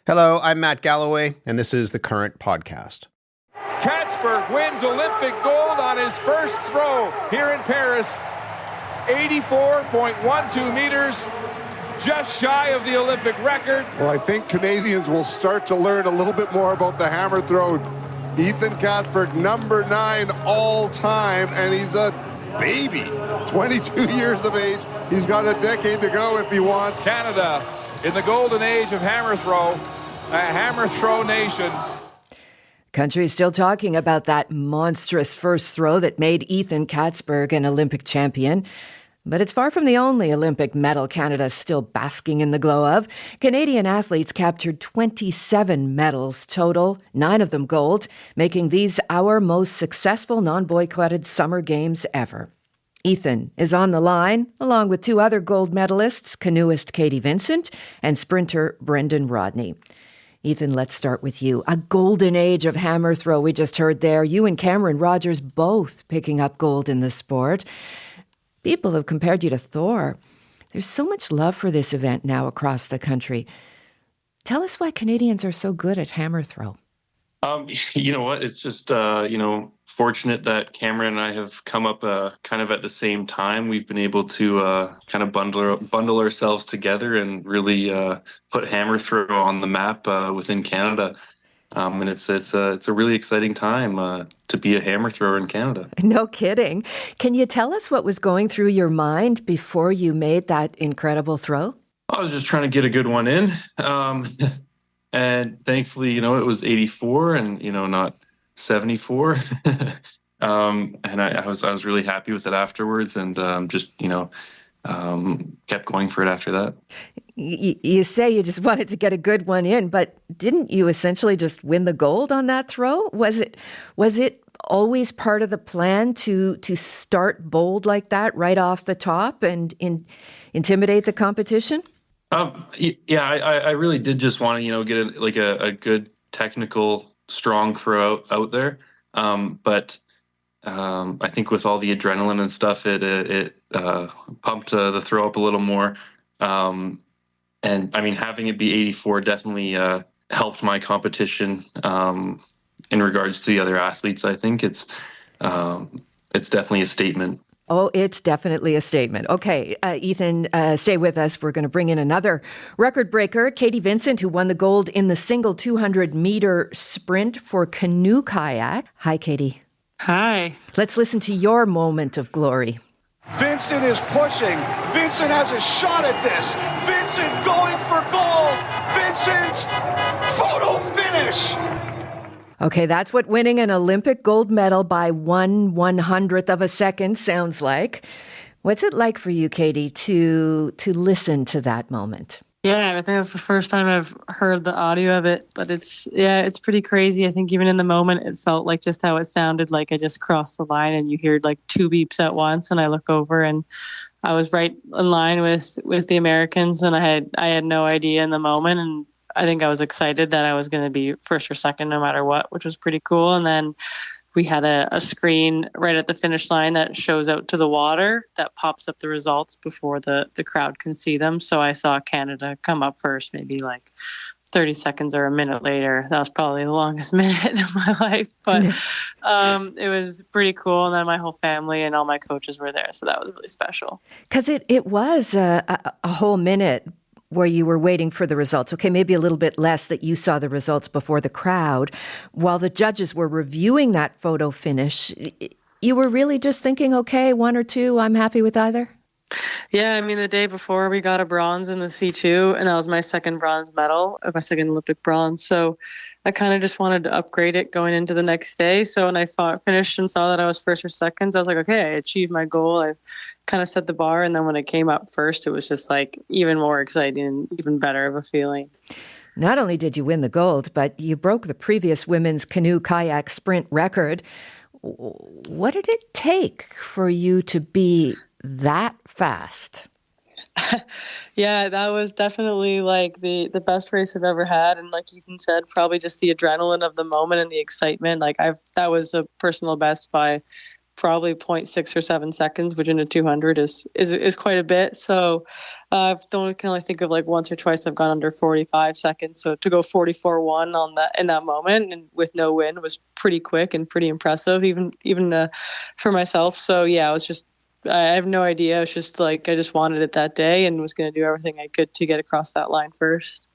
Hello, I'm Matt Galloway, and this is the Current Podcast. Katzberg wins Olympic gold on his first throw here in Paris. 84.12 meters, just shy of the Olympic record. Well, I think Canadians will start to learn a little bit more about the hammer throw. Ethan Katzberg, number 9 all time, and he's a baby, 22 years of age. He's got a decade to go if he wants. Canada in the golden age of hammer throw, a hammer throw nation. Country's still talking about that monstrous first throw that made Ethan Katzberg an Olympic champion. But it's far from the only Olympic medal Canada's still basking in the glow of. Canadian athletes captured 27 medals total, 9 of them gold, making these our most successful non-boycotted summer games ever. Ethan is on the line, along with 2 other gold medalists, canoeist Katie Vincent and sprinter Brendan Rodney. Ethan, let's start with you. A golden age of hammer throw we just heard there. You and Cameron Rogers both picking up gold in the sport. People have compared you to Thor. There's so much love for this event now across the country. Tell us why Canadians are so good at hammer throw. You know what? It's just, fortunate that Cameron and I have come up kind of at the same time. We've been able to kind of bundle ourselves together and really put hammer throw on the map within Canada. And it's a really exciting time to be a hammer thrower in Canada. No kidding. Can you tell us what was going through your mind before you made that incredible throw? I was just trying to get a good one in. And thankfully, it was 84 and, not 74. And I was really happy with it afterwards and kept going for it after that. You say you just wanted to get a good one in, but didn't you essentially just win the gold on that throw? Was it always part of the plan to start bold like that right off the top and intimidate the competition? Yeah, I really did just want to, get a good technical, strong throw out there. But I think with all the adrenaline and stuff, it pumped the throw up a little more. And I mean, having it be 84 definitely helped my competition in regards to the other athletes. I think it's definitely a statement. Oh, it's definitely a statement. Okay, Ethan, stay with us. We're going to bring in another record breaker, Katie Vincent, who won the gold in the single 200-meter sprint for canoe kayak. Hi, Katie. Hi. Let's listen to your moment of glory. Vincent is pushing. Vincent has a shot at this. Vincent going for gold. Vincent, photo finish. Okay, that's what winning an Olympic gold medal by 1/100th of a second sounds like. What's it like for you, Katie, to listen to that moment? Yeah, I think that's the first time I've heard the audio of it, but it's pretty crazy. I think even in the moment, it felt like just how it sounded like I just crossed the line and you heard like 2 beeps at once, and I look over and I was right in line with the Americans, and I had no idea in the moment, and I think I was excited that I was going to be first or second no matter what, which was pretty cool. And then we had a screen right at the finish line that shows out to the water that pops up the results before the crowd can see them. So I saw Canada come up first, maybe like 30 seconds or a minute later. That was probably the longest minute of my life, but it was pretty cool. And then my whole family and all my coaches were there. So that was really special. Because it was a whole minute where you were waiting for the results. Okay, maybe a little bit less that you saw the results before the crowd. While the judges were reviewing that photo finish, you were really just thinking, okay, 1 or 2, I'm happy with either? Yeah, I mean, the day before we got a bronze in the C2, and that was my second bronze medal, my second Olympic bronze. So I kind of just wanted to upgrade it going into the next day. So when I finished and saw that I was first or second, I was like, okay, I achieved my goal. I kind of set the bar. And then when it came up first, it was just like even more exciting and even better of a feeling. Not only did you win the gold, but you broke the previous women's canoe kayak sprint record. What did it take for you to be that fast? Yeah, that was definitely like the best race I've ever had. And like Ethan said, probably just the adrenaline of the moment and the excitement. Like that was a personal best by probably 0.6 or 7 seconds, which in a 200 is quite a bit. So I can only think of like once or twice I've gone under 45 seconds. So to go 44.1 on that in that moment and with no wind was pretty quick and pretty impressive, even for myself. So yeah, I have no idea. It's just like I just wanted it that day and was going to do everything I could to get across that line first.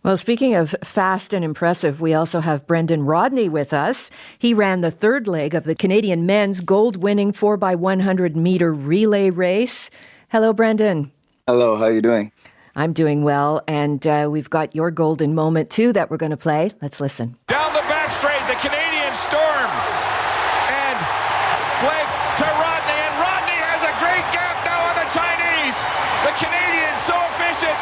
Well, speaking of fast and impressive, we also have Brendan Rodney with us. He ran the third leg of the Canadian men's gold-winning 4x100 meter relay race. Hello, Brendan. Hello, how are you doing? I'm doing well, and we've got your golden moment, too, that we're going to play. Let's listen. Down the back straight, the Canadian storm. And Blake to Rodney, and Rodney has a great gap now on the Chinese. The Canadians so efficient.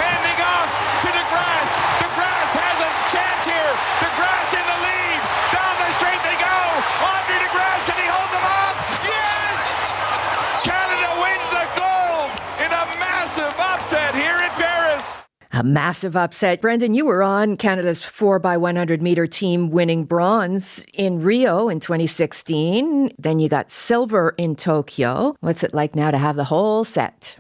Handing off to DeGrasse. DeGrasse has a chance here. DeGrasse in the lead. Down the straight they go. Andre DeGrasse, can he hold them off? Yes! Canada wins the gold in a massive upset here in Paris. A massive upset. Brendan, you were on Canada's 4x100 meter team winning bronze in Rio in 2016. Then you got silver in Tokyo. What's it like now to have the whole set?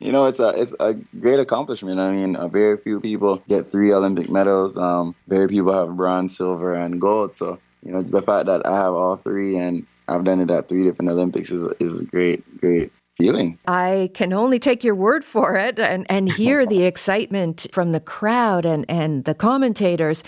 It's a great accomplishment. I mean, very few people get 3 Olympic medals. Very few people have bronze, silver, and gold. So, the fact that I have all 3 and I've done it at 3 different Olympics is a great feeling. I can only take your word for it and hear the excitement from the crowd and the commentators.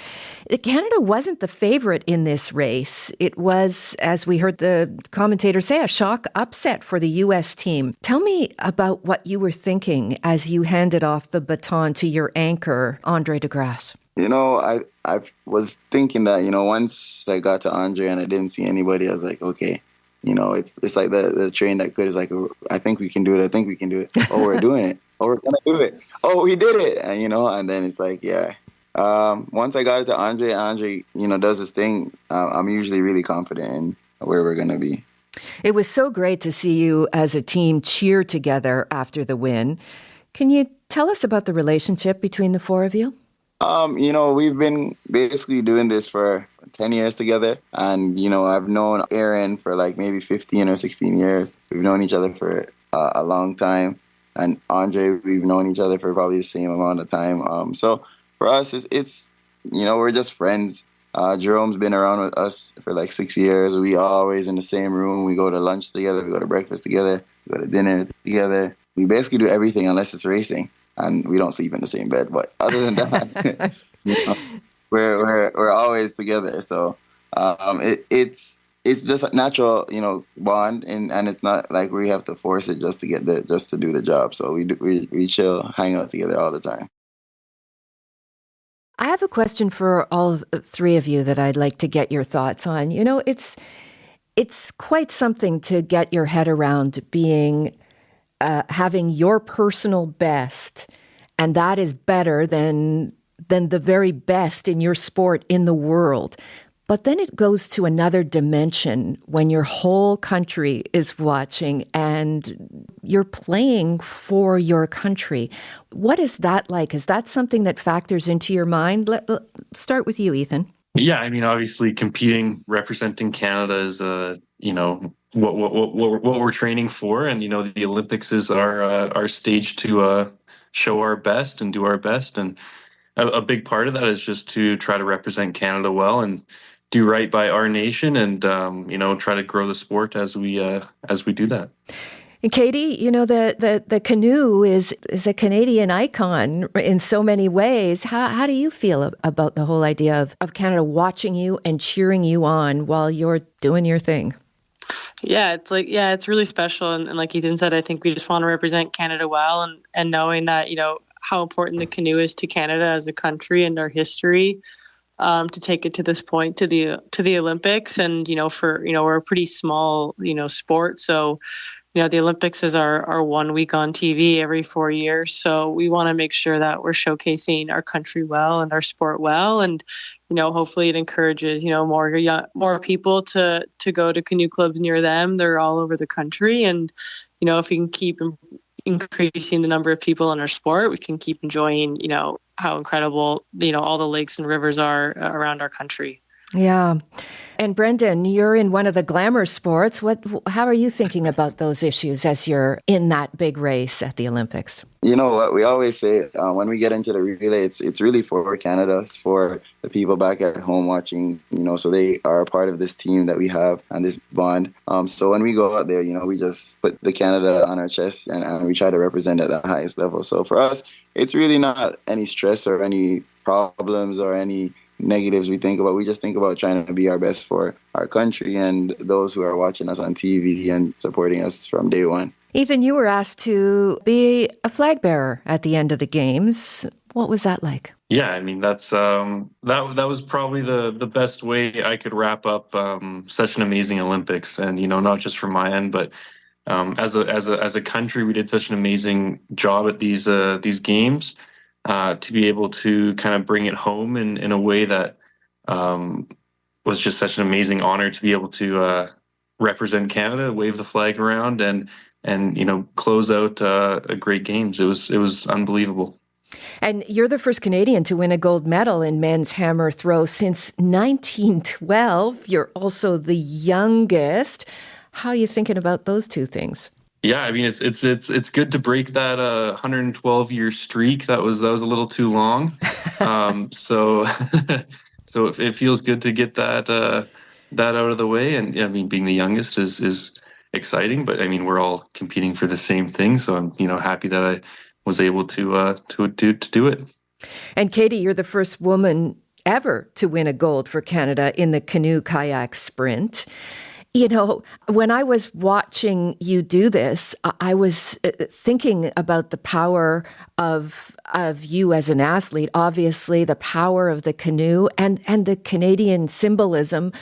Canada wasn't the favorite in this race. It was, as we heard the commentators say, a shock upset for the U.S. team. Tell me about what you were thinking as you handed off the baton to your anchor, Andre DeGrasse. I was thinking that, once I got to Andre and I didn't see anybody, I was like, okay. It's like the train that could is like, I think we can do it. I think we can do it. Oh, we're doing it. Oh, we're going to do it. Oh, we did it. And, and then it's like, yeah. Once I got it to Andre, does his thing. I'm usually really confident in where we're going to be. It was so great to see you as a team cheer together after the win. Can you tell us about the relationship between the 4 of you? We've been basically doing this for 10 years together. And, I've known Aaron for like maybe 15 or 16 years. We've known each other for a long time. And Andre, we've known each other for probably the same amount of time. So for us, it's we're just friends. Jerome's been around with us for like 6 years. We always in the same room. We go to lunch together. We go to breakfast together. We go to dinner together. We basically do everything unless it's racing. And we don't sleep in the same bed. But other than that, we're always together. So it's just a natural, bond, and it's not like we have to force it just to do the job. So we chill, hang out together all the time. I have a question for all 3 of you that I'd like to get your thoughts on. It's quite something to get your head around being having your personal best, and that is better than the very best in your sport in the world. But then it goes to another dimension when your whole country is watching and you're playing for your country. What is that like? Is that something that factors into your mind? Let's start with you, Ethan. Yeah, I mean, obviously competing, representing Canada is what we're training for, and the Olympics is our stage to show our best and do our best, and a big part of that is just to try to represent Canada well and do right by our nation, and try to grow the sport as we do that. And Katie, the canoe is a Canadian icon in so many ways. How do you feel about the whole idea of Canada watching you and cheering you on while you're doing your thing? Yeah, it's really special. And like Ethan said, I think we just want to represent Canada well, and knowing that, how important the canoe is to Canada as a country and our history, to take it to this point, to the Olympics. And, we're a pretty small, sport. So, the Olympics is our 1 week on TV every 4 years. So we want to make sure that we're showcasing our country well and our sport well. And, hopefully it encourages, more people to go to canoe clubs near them. They're all over the country. And, if we can keep increasing the number of people in our sport, we can keep enjoying, how incredible, all the lakes and rivers are around our country. Yeah. And Brendan, you're in one of the glamour sports. How are you thinking about those issues as you're in that big race at the Olympics? You know what we always say when we get into the relay, it's really for Canada. It's for the people back at home watching, so they are a part of this team that we have and this bond. So when we go out there, we just put the Canada on our chest and we try to represent at the highest level. So for us, it's really not any stress or any problems or any negatives we think about. We just think about trying to be our best for our country and those who are watching us on TV and supporting us from day one. Ethan, you were asked to be a flag bearer at the end of the games. What was that like? Yeah, I mean, that's that was probably the best way I could wrap up such an amazing Olympics, and not just from my end, but as a country, we did such an amazing job at these games. To be able to kind of bring it home in a way that was just such an amazing honor to be able to represent Canada, wave the flag around, and close out a great games. It was unbelievable. And you're the first Canadian to win a gold medal in men's hammer throw since 1912. You're also the youngest. How are you thinking about those two things? Yeah, I mean it's good to break that 112-year streak. That was a little too long. So it feels good to get that out of the way. And I mean, being the youngest is exciting, but I mean, we're all competing for the same thing. So I'm happy that I was able to do it. And Katie, you're the first woman ever to win a gold for Canada in the canoe kayak sprint. When I was watching you do this, I was thinking about the power of you as an athlete, obviously the power of the canoe and the Canadian symbolism,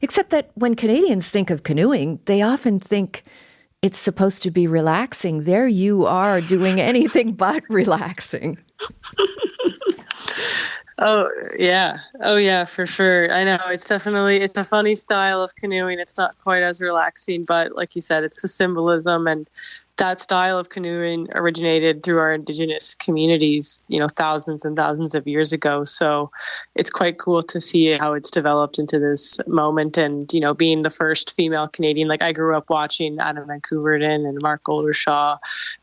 except that when Canadians think of canoeing, they often think it's supposed to be relaxing. There you are doing anything but relaxing. Oh yeah, for sure. I know it's a funny style of canoeing. It's not quite as relaxing, but like you said, it's the symbolism, and that style of canoeing originated through our Indigenous communities, thousands and thousands of years ago. So it's quite cool to see how it's developed into this moment. And, being the first female Canadian, like I grew up watching Adam Van Couverden and Mark Oldershaw,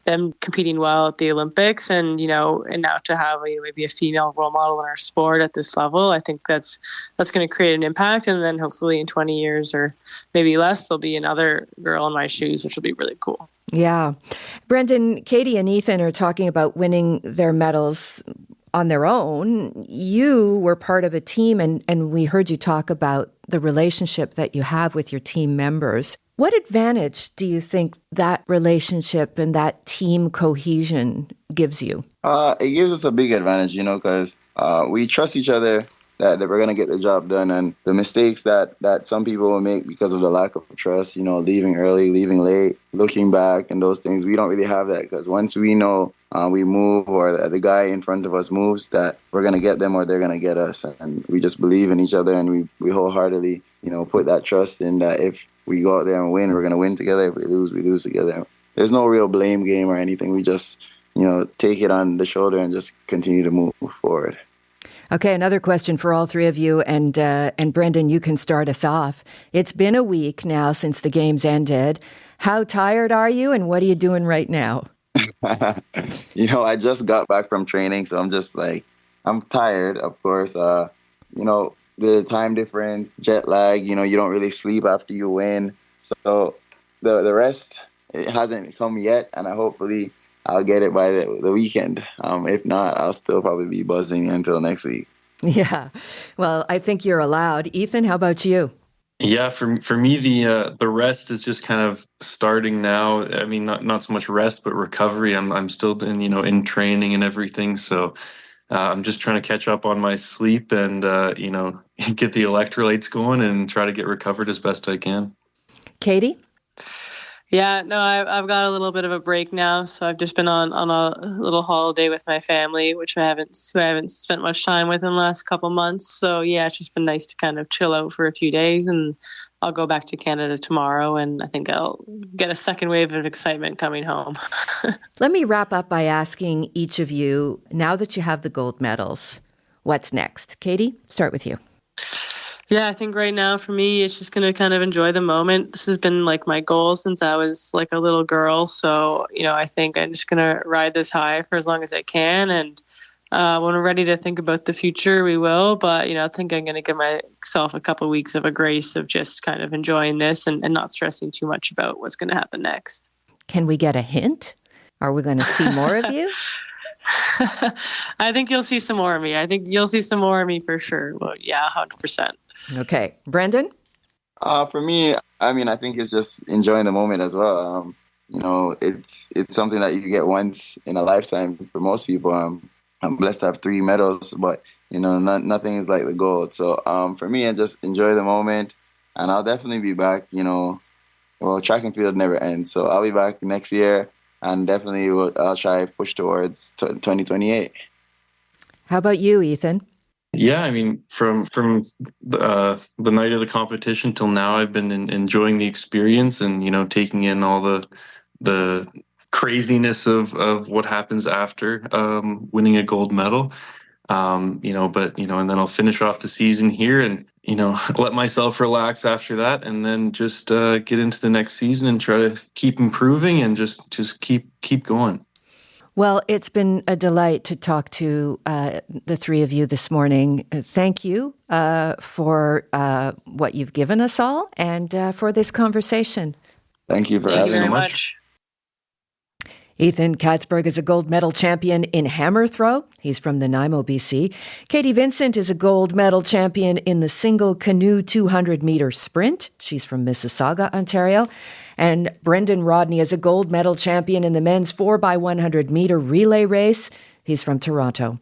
them competing well at the Olympics. And, and now to have maybe a female role model in our sport at this level, I think that's going to create an impact. And then hopefully in 20 years or maybe less, there'll be another girl in my shoes, which will be really cool. Yeah. Brendan, Katie and Ethan are talking about winning their medals on their own. You were part of a team, and we heard you talk about the relationship that you have with your team members. What advantage do you think that relationship and that team cohesion gives you? It gives us a big advantage, because we trust each other that we're going to get the job done. And the mistakes that some people will make because of the lack of trust, leaving early, leaving late, looking back and those things, we don't really have that, because once we know we move or the guy in front of us moves, that we're going to get them or they're going to get us. And we just believe in each other, and we wholeheartedly, put that trust in that if we go out there and win, we're going to win together. If we lose together. There's no real blame game or anything. We just, take it on the shoulder and just continue to move forward. Okay, another question for all three of you, and Brendan, you can start us off. It's been a week now since the games ended. How tired are you, and what are you doing right now? I just got back from training, so I'm just I'm tired, of course. The time difference, jet lag, you don't really sleep after you win. So the rest, it hasn't come yet, and hopefully I'll get it by the weekend. If not, I'll still probably be buzzing until next week. Yeah. Well, I think you're allowed. Ethan, how about you? Yeah, for me, the rest is just kind of starting now. I mean, not so much rest, but recovery. I'm still in training and everything. So I'm just trying to catch up on my sleep and get the electrolytes going and try to get recovered as best I can. Katie? Yeah, no, I've got a little bit of a break now, so I've just been on a little holiday with my family, who I haven't spent much time with in the last couple months. So yeah, it's just been nice to kind of chill out for a few days, and I'll go back to Canada tomorrow, and I think I'll get a second wave of excitement coming home. Let me wrap up by asking each of you, now that you have the gold medals, what's next? Katie, start with you. Yeah, I think right now for me, it's just going to kind of enjoy the moment. This has been like my goal since I was like a little girl. So, I think I'm just going to ride this high for as long as I can. And when we're ready to think about the future, we will. But, I think I'm going to give myself a couple of weeks of a grace of just kind of enjoying this and not stressing too much about what's going to happen next. Can we get a hint? Are we going to see more of you? I think you'll see some more of me. I think you'll see some more of me for sure. Well, yeah, 100%. Okay. Brendan? For me, I think it's just enjoying the moment as well. It's something that you get once in a lifetime for most people. I'm blessed to have 3 medals, but nothing is like the gold. So for me, I just enjoy the moment, and I'll definitely be back. Track and field never ends, so I'll be back next year, and definitely I'll try to push towards 2028. How about you, Ethan? Yeah, from the night of the competition till now, I've been enjoying the experience and taking in all the craziness of what happens after winning a gold medal. And then I'll finish off the season here and let myself relax after that, and then just get into the next season and try to keep improving and just keep going. Well, it's been a delight to talk to the 3 of you this morning. Thank you for what you've given us all and for this conversation. Thank you for having me. Thank you very much. Ethan Katzberg is a gold medal champion in hammer throw. He's from Nanaimo, BC. Katie Vincent is a gold medal champion in the single canoe 200-meter sprint. She's from Mississauga, Ontario. And Brendan Rodney is a gold medal champion in the men's 4x100-meter relay race. He's from Toronto.